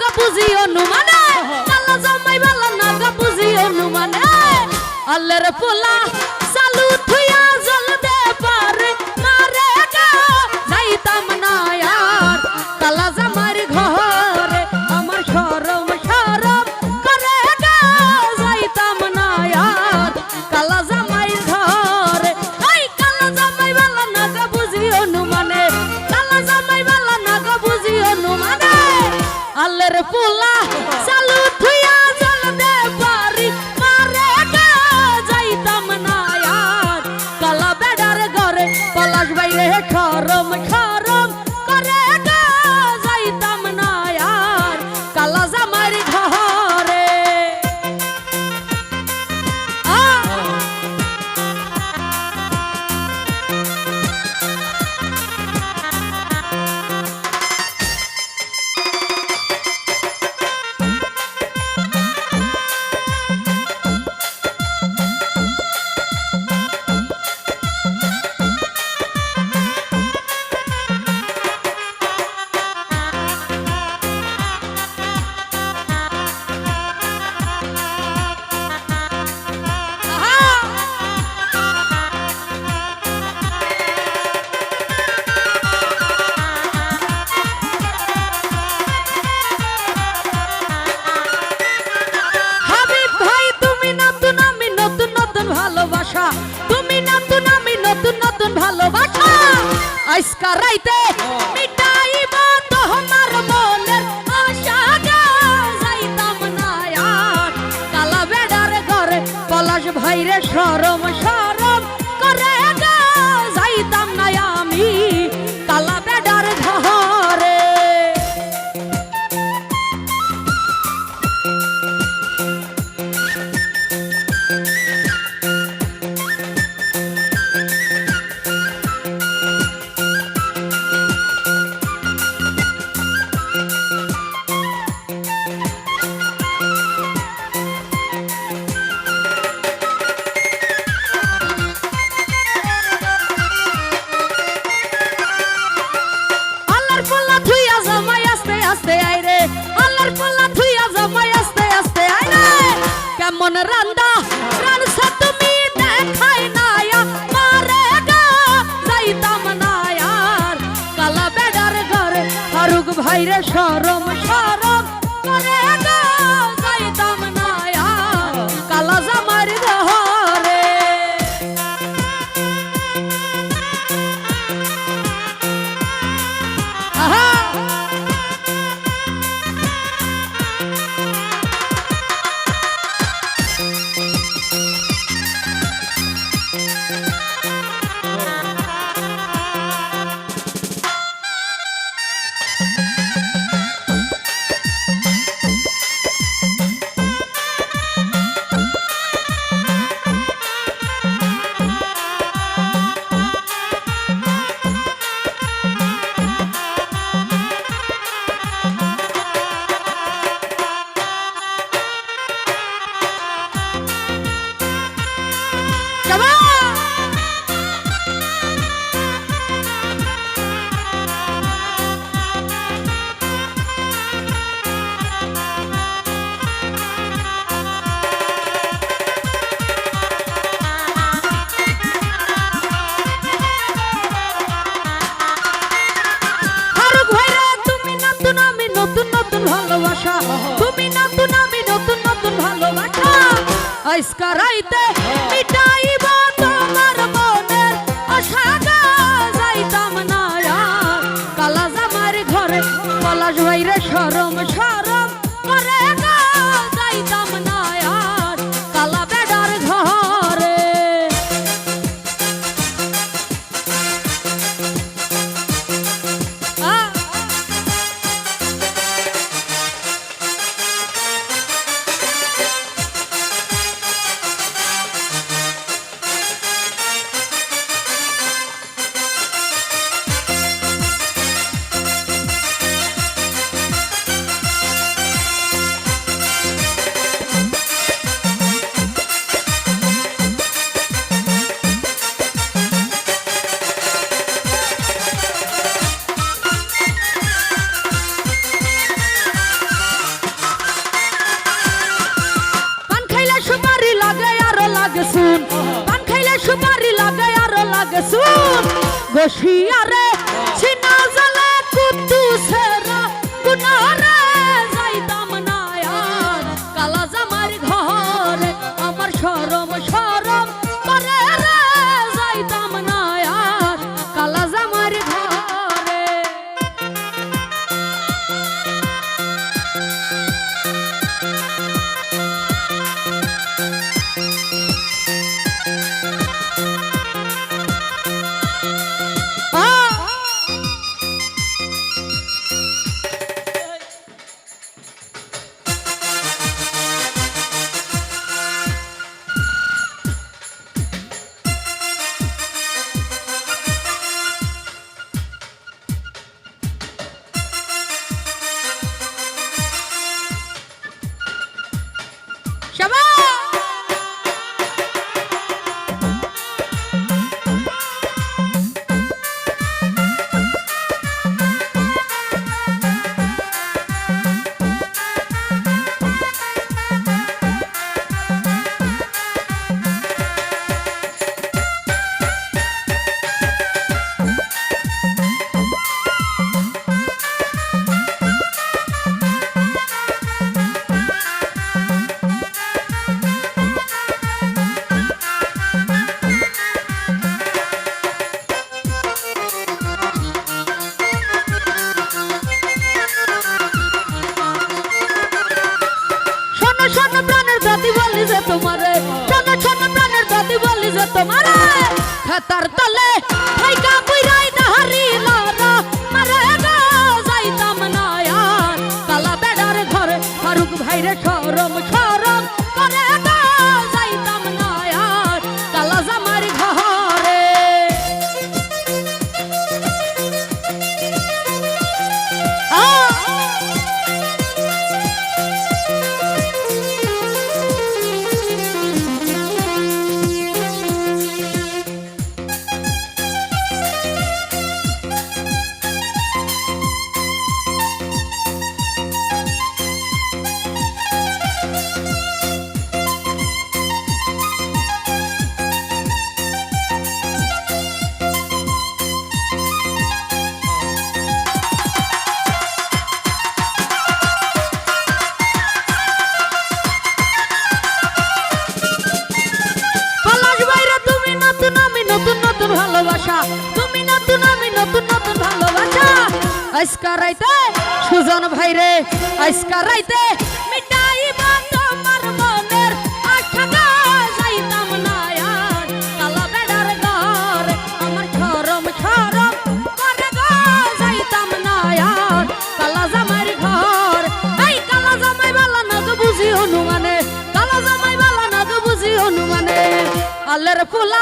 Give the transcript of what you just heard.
গো বুঝি অনুমানে কালা জামাই বালা না গো বুঝি অনুমানে আল্লাহর পোলা চালু থুইয়া জল দে পারে মারে গো যাইতাম না আর কালা জামাইর ঘরে আমার শরম শরম করে গো যাইতাম না আর কালা জামাইর ঘরে ওই কালা জামাই বালা না গো বুঝি অনুমানে কালা জামাই বালা না গো বুঝি অনুমানে আল্লাহর পোলা চালু থুইয়া জল দে পারি মারে গো যাইতাম না আর কালা বেডার ঘরে পলাশ বাইরে খরম খরম করে গো যাইতাম না আর কালা জামাইর ঘরে তুমি নতুন আমি নতুন নতুন ভালোবাসা আজকা রাইতে মিটাইব তোমার মনের আশা গো যাইতাম না আর কালা বেডার ঘরে পলাশ ভাইরে শরম শরম করে গো যাইতাম না আমি কালা বেডার ঘরে কেমন রান্দা রানছা তুমি দেখাই না মারে গো যাইতাম না আর কালা বেডার ঘরে ফারুক ভাইরে শরম শরম করে গো যাইতাম না আর কালা জামার ঘরে ভালোবাসা তুমি নতুন আমি নতুন নতুন ভালোবাসা আজকা রাইতে মিটাইব তোমার মনের আশা গো যাইতাম না আর কালা জামার ঘরে পলাশ ভাইরে শরম শরম করে গো যাইতাম না আর কালা বেডার ঘরে বসিয়ারে ছিনা জালে কুদ্দুসেরা গুনারে যাইতাম না আর কালা জামার ঘরে আমার শরম শরম করে রে যাইতাম না আর কালা জামার ঘরে তোমারে শোনো শোনো প্রাণের দাদি বলি যে তোমারে খাতার তলে থাইকা কইরাই দাহারি লারা মারে গো যাইতাম না আর কালা বেড়ার ঘরে ফারুক ভাইরে শরম শরম করে গো যাইতাম না আর কালা জামার ঘরে ভালোবাসা তুমি নতুন আমি নতুন নতুন ভালোবাসা আজকা রাইতে সুজন ভাইরে আজকা রাইতে মিটাইবা তোমার মনের আশা গো যাইতাম না আর কালা বেড়ার ঘর আমার শরম শরম করে গো যাইতাম না আর কালা জামাইর ঘর এই কালা জামাই বালা না গো বুঝি অনুমানে কালা জামাই বালা না গো বুঝি অনুমানে আল্লাহর ফুলা